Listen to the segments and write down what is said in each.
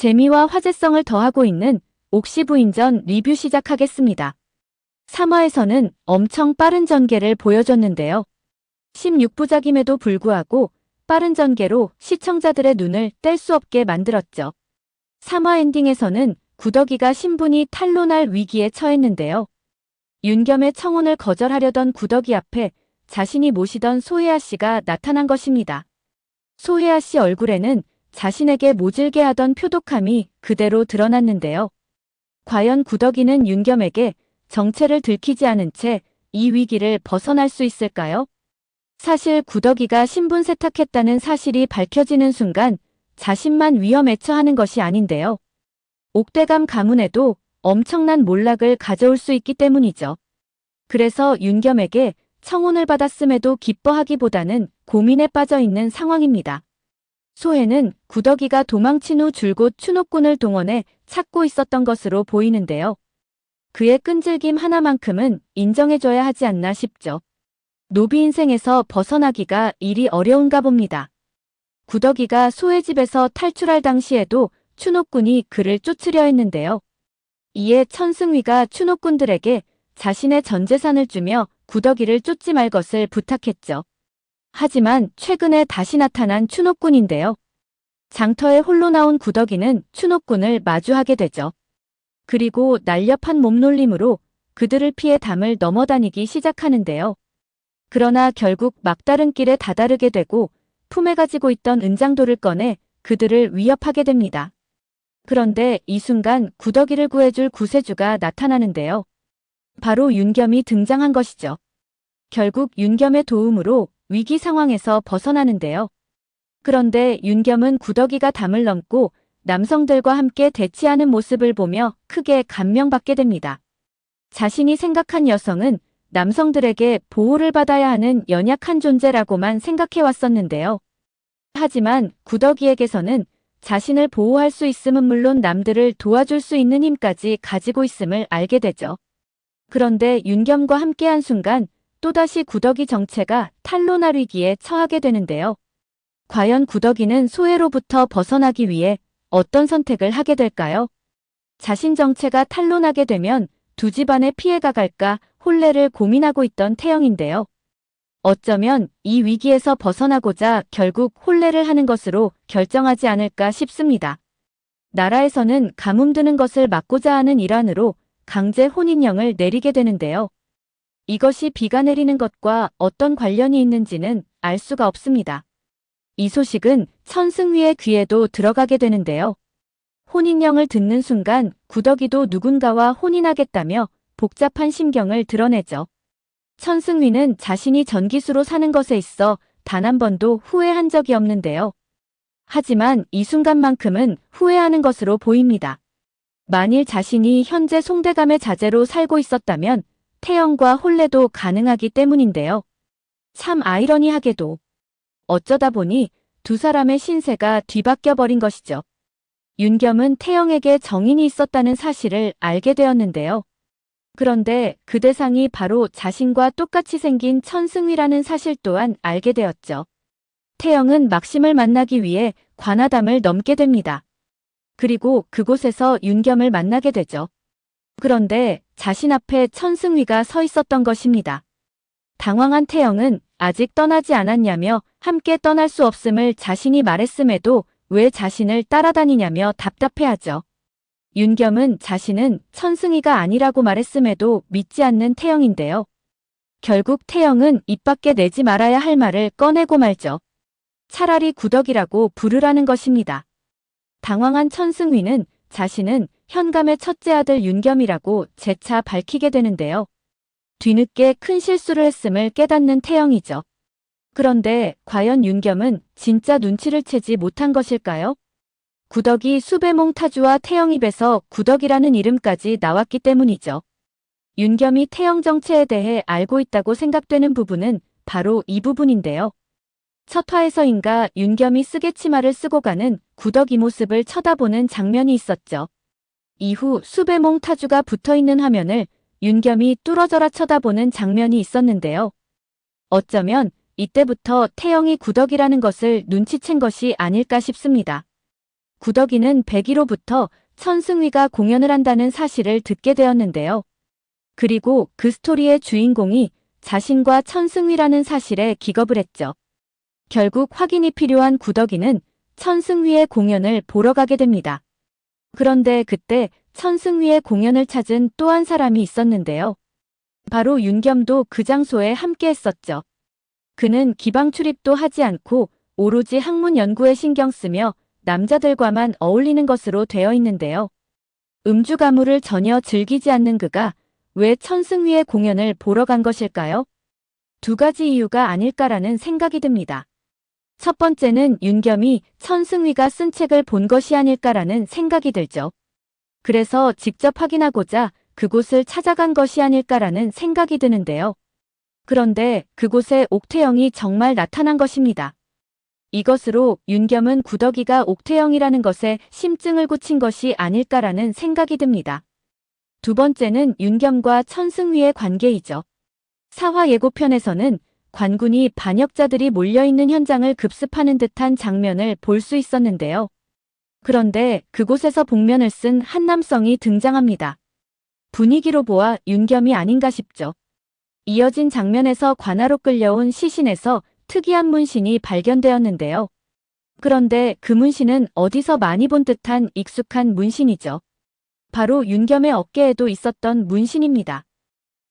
재미와 화제성을 더하고 있는 옥시 부인전 리뷰 시작하겠습니다. 3화에서는 엄청 빠른 전개를 보여줬는데요. 16부작임에도 불구하고 빠른 전개로 시청자들의 눈을 뗄 수 없게 만들었죠. 3화 엔딩에서는 구더기가 신분이 탄로날 위기에 처했는데요. 윤겸의 청혼을 거절하려던 구더기 앞에 자신이 모시던 소혜아 씨가 나타난 것입니다. 소혜아 씨 얼굴에는 자신에게 모질게 하던 표독함이 그대로 드러났는데요. 과연 구더기는 윤겸에게 정체를 들키지 않은 채 이 위기를 벗어날 수 있을까요? 사실 구더기가 신분 세탁했다는 사실이 밝혀지는 순간 자신만 위험에 처하는 것이 아닌데요. 옥대감 가문에도 엄청난 몰락을 가져올 수 있기 때문이죠. 그래서 윤겸에게 청혼을 받았음에도 기뻐하기보다는 고민에 빠져 있는 상황입니다. 소혜는 구더기가 도망친 후 줄곧 추노꾼을 동원해 찾고 있었던 것으로 보이는데요. 그의 끈질김 하나만큼은 인정해줘야 하지 않나 싶죠. 노비 인생에서 벗어나기가 일이 어려운가 봅니다. 구더기가 소혜 집에서 탈출할 당시에도 추노꾼이 그를 쫓으려 했는데요. 이에 천승위가 추노꾼들에게 자신의 전 재산을 주며 구더기를 쫓지 말 것을 부탁했죠. 하지만 최근에 다시 나타난 추노꾼인데요. 장터에 홀로 나온 구더기는 추노꾼을 마주하게 되죠. 그리고 날렵한 몸놀림으로 그들을 피해 담을 넘어다니기 시작하는데요. 그러나 결국 막다른 길에 다다르게 되고 품에 가지고 있던 은장도를 꺼내 그들을 위협하게 됩니다. 그런데 이 순간 구더기를 구해줄 구세주가 나타나는데요. 바로 윤겸이 등장한 것이죠. 결국 윤겸의 도움으로 위기 상황에서 벗어나는데요. 그런데 윤겸은 구더기가 담을 넘고 남성들과 함께 대치하는 모습을 보며 크게 감명받게 됩니다. 자신이 생각한 여성은 남성들에게 보호를 받아야 하는 연약한 존재라고만 생각해왔었는데요. 하지만 구더기에게서는 자신을 보호할 수 있음은 물론 남들을 도와줄 수 있는 힘까지 가지고 있음을 알게 되죠. 그런데 윤겸과 함께한 순간 또다시 구더기 정체가 탄로날 위기에 처하게 되는데요. 과연 구더기는 소혜로부터 벗어나기 위해 어떤 선택을 하게 될까요? 자신 정체가 탄로나게 되면 두 집안에 피해가 갈까 혼례를 고민하고 있던 태영인데요. 어쩌면 이 위기에서 벗어나고자 결국 혼례를 하는 것으로 결정하지 않을까 싶습니다. 나라에서는 가뭄 드는 것을 막고자 하는 일환으로 강제 혼인령을 내리게 되는데요. 이것이 비가 내리는 것과 어떤 관련이 있는지는 알 수가 없습니다. 이 소식은 천승위의 귀에도 들어가게 되는데요. 혼인령을 듣는 순간 구더기도 누군가와 혼인하겠다며 복잡한 심경을 드러내죠. 천승위는 자신이 전기수로 사는 것에 있어 단 한 번도 후회한 적이 없는데요. 하지만 이 순간만큼은 후회하는 것으로 보입니다. 만일 자신이 현재 송대감의 자제로 살고 있었다면 태영과 혼례도 가능하기 때문인데요. 참 아이러니하게도 어쩌다 보니 두 사람의 신세가 뒤바뀌어 버린 것이죠. 윤겸은 태영에게 정인이 있었다는 사실을 알게 되었는데요. 그런데 그 대상이 바로 자신과 똑같이 생긴 천승위라는 사실 또한 알게 되었죠. 태영은 막심을 만나기 위해 관아담을 넘게 됩니다. 그리고 그곳에서 윤겸을 만나게 되죠. 그런데 자신 앞에 천승위가 서 있었던 것입니다. 당황한 태영은 아직 떠나지 않았냐며 함께 떠날 수 없음을 자신이 말했음에도 왜 자신을 따라다니냐며 답답해하죠. 윤겸은 자신은 천승이가 아니라고 말했음에도 믿지 않는 태영인데요. 결국 태영은 입 밖에 내지 말아야 할 말을 꺼내고 말죠. 차라리 구더기라고 부르라는 것입니다. 당황한 천승위는 자신은 현감의 첫째 아들 윤겸이라고 재차 밝히게 되는데요. 뒤늦게 큰 실수를 했음을 깨닫는 태영이죠. 그런데 과연 윤겸은 진짜 눈치를 채지 못한 것일까요? 구더기 수배몽 타주와 태영 입에서 구더기라는 이름까지 나왔기 때문이죠. 윤겸이 태영 정체에 대해 알고 있다고 생각되는 부분은 바로 이 부분인데요. 첫 화에서인가 윤겸이 쓰개치마를 쓰고 가는 구더기 모습을 쳐다보는 장면이 있었죠. 이후 수배몽 타주가 붙어있는 화면을 윤겸이 뚫어져라 쳐다보는 장면이 있었는데요. 어쩌면 이때부터 태영이 구더기라는 것을 눈치챈 것이 아닐까 싶습니다. 구덕이는 백이로부터 천승위가 공연을 한다는 사실을 듣게 되었는데요. 그리고 그 스토리의 주인공이 자신과 천승위라는 사실에 기겁을 했죠. 결국 확인이 필요한 구덕이는 천승위의 공연을 보러 가게 됩니다. 그런데 그때 천승위의 공연을 찾은 또 한 사람이 있었는데요. 바로 윤겸도 그 장소에 함께 했었죠. 그는 기방 출입도 하지 않고 오로지 학문 연구에 신경 쓰며 남자들과만 어울리는 것으로 되어 있는데요. 음주 가무를 전혀 즐기지 않는 그가 왜 천승위의 공연을 보러 간 것일까요? 두 가지 이유가 아닐까라는 생각이 듭니다. 첫 번째는 윤겸이 천승위가 쓴 책을 본 것이 아닐까라는 생각이 들죠. 그래서 직접 확인하고자 그곳을 찾아간 것이 아닐까라는 생각이 드는데요. 그런데 그곳에 옥태영이 정말 나타난 것입니다. 이것으로 윤겸은 구덕이가 옥태영이라는 것에 심증을 굳힌 것이 아닐까라는 생각이 듭니다. 두 번째는 윤겸과 천승위의 관계이죠. 사화 예고편에서는 관군이 반역자들이 몰려있는 현장을 급습하는 듯한 장면을 볼 수 있었는데요. 그런데 그곳에서 복면을 쓴 한 남성이 등장합니다. 분위기로 보아 윤겸이 아닌가 싶죠. 이어진 장면에서 관하로 끌려온 시신에서 특이한 문신이 발견되었는데요. 그런데 그 문신은 어디서 많이 본 듯한 익숙한 문신이죠. 바로 윤겸의 어깨에도 있었던 문신입니다.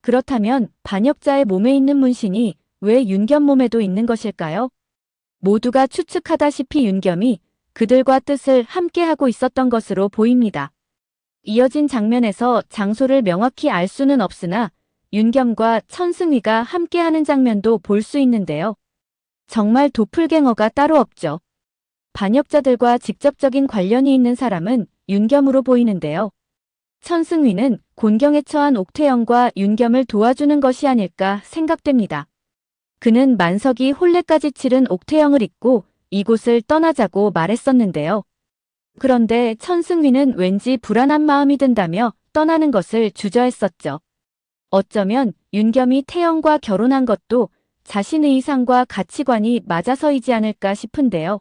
그렇다면 반역자의 몸에 있는 문신이 왜 윤겸 몸에도 있는 것일까요? 모두가 추측하다시피 윤겸이 그들과 뜻을 함께하고 있었던 것으로 보입니다. 이어진 장면에서 장소를 명확히 알 수는 없으나 윤겸과 천승위가 함께하는 장면도 볼 수 있는데요. 정말 도플갱어가 따로 없죠. 반역자들과 직접적인 관련이 있는 사람은 윤겸으로 보이는데요. 천승위는 곤경에 처한 옥태영과 윤겸을 도와주는 것이 아닐까 생각됩니다. 그는 만석이 혼례까지 치른 옥태영을 잊고 이곳을 떠나자고 말했었는데요. 그런데 천승위는 왠지 불안한 마음이 든다며 떠나는 것을 주저했었죠. 어쩌면 윤겸이 태영과 결혼한 것도 자신의 이상과 가치관이 맞아서이지 않을까 싶은데요.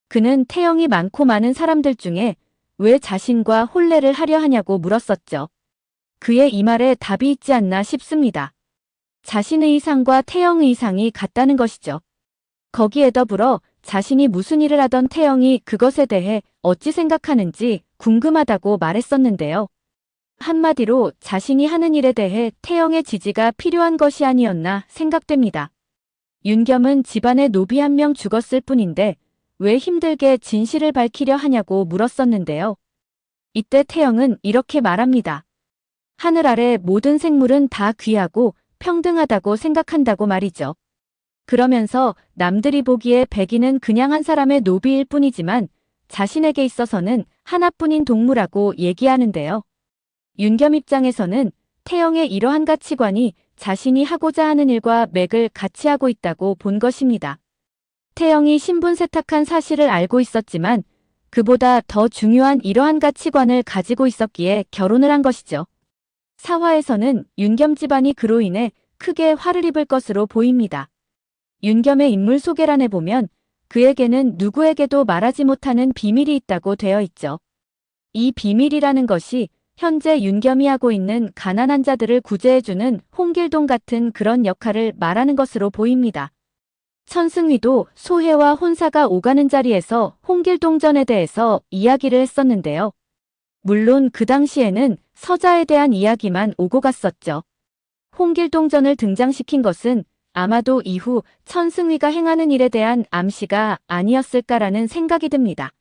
그는 태영이 많고 많은 사람들 중에 왜 자신과 혼례를 하려 하냐고 물었었죠. 그의 이 말에 답이 있지 않나 싶습니다. 자신의 이상과 태영의 이상이 같다는 것이죠. 거기에 더불어 자신이 무슨 일을 하던 태영이 그것에 대해 어찌 생각하는지 궁금하다고 말했었는데요. 한마디로 자신이 하는 일에 대해 태영의 지지가 필요한 것이 아니었나 생각됩니다. 윤겸은 집안에 노비 한 명 죽었을 뿐인데 왜 힘들게 진실을 밝히려 하냐고 물었었는데요. 이때 태영은 이렇게 말합니다. 하늘 아래 모든 생물은 다 귀하고 평등하다고 생각한다고 말이죠. 그러면서 남들이 보기에 백인은 그냥 한 사람의 노비일 뿐이지만 자신에게 있어서는 하나뿐인 동무라고 얘기하는데요. 윤겸 입장에서는 태영의 이러한 가치관이 자신이 하고자 하는 일과 맥을 같이 하고 있다고 본 것입니다. 태영이 신분 세탁한 사실을 알고 있었지만 그보다 더 중요한 이러한 가치관을 가지고 있었기에 결혼을 한 것이죠. 사화에서는 윤겸 집안이 그로 인해 크게 화를 입을 것으로 보입니다. 윤겸의 인물 소개란에 보면 그에게는 누구에게도 말하지 못하는 비밀이 있다고 되어 있죠. 이 비밀이라는 것이 현재 윤겸이 하고 있는 가난한 자들을 구제해주는 홍길동 같은 그런 역할을 말하는 것으로 보입니다. 천승위도 소혜와 혼사가 오가는 자리에서 홍길동전에 대해서 이야기를 했었는데요. 물론 그 당시에는 서자에 대한 이야기만 오고 갔었죠. 홍길동전을 등장시킨 것은 아마도 이후 천승위가 행하는 일에 대한 암시가 아니었을까라는 생각이 듭니다.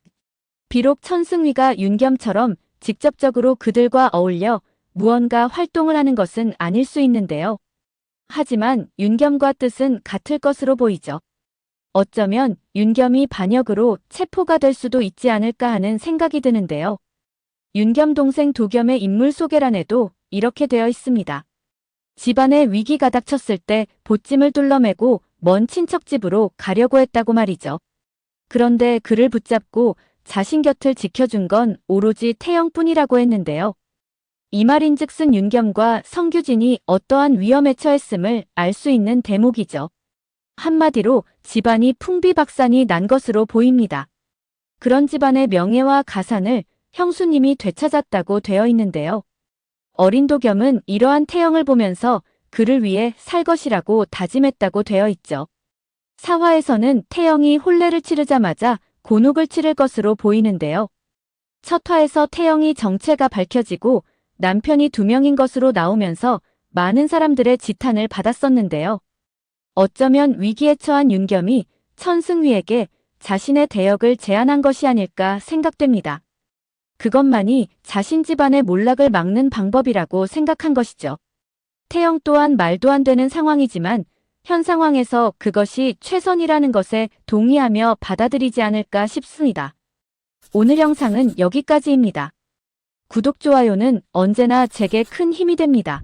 비록 천승위가 윤겸처럼 직접적으로 그들과 어울려 무언가 활동을 하는 것은 아닐 수 있는데요. 하지만 윤겸과 뜻은 같을 것으로 보이죠. 어쩌면 윤겸이 반역으로 체포가 될 수도 있지 않을까 하는 생각이 드는데요. 윤겸 동생 도겸의 인물 소개란에도 이렇게 되어 있습니다. 집안에 위기가 닥쳤을 때 보찜을 둘러매고 먼 친척 집으로 가려고 했다고 말이죠. 그런데 그를 붙잡고 자신 곁을 지켜준 건 오로지 태영뿐이라고 했는데요. 이 말인즉슨 윤겸과 성규진이 어떠한 위험에 처했음을 알 수 있는 대목이죠. 한마디로 집안이 풍비박산이 난 것으로 보입니다. 그런 집안의 명예와 가산을 형수님이 되찾았다고 되어 있는데요. 어린 도겸은 이러한 태영을 보면서 그를 위해 살 것이라고 다짐했다고 되어 있죠. 사화에서는 태영이 혼례를 치르자마자 곤혹을 치를 것으로 보이는데요. 첫 화에서 태영이 정체가 밝혀지고 남편이 2명인 것으로 나오면서 많은 사람들의 지탄을 받았었는데요. 어쩌면 위기에 처한 윤겸이 천승휘에게 자신의 대역을 제안한 것이 아닐까 생각됩니다. 그것만이 자신 집안의 몰락을 막는 방법이라고 생각한 것이죠. 태영 또한 말도 안 되는 상황이지만 현 상황에서 그것이 최선이라는 것에 동의하며 받아들이지 않을까 싶습니다. 오늘 영상은 여기까지입니다. 구독, 좋아요는 언제나 제게 큰 힘이 됩니다.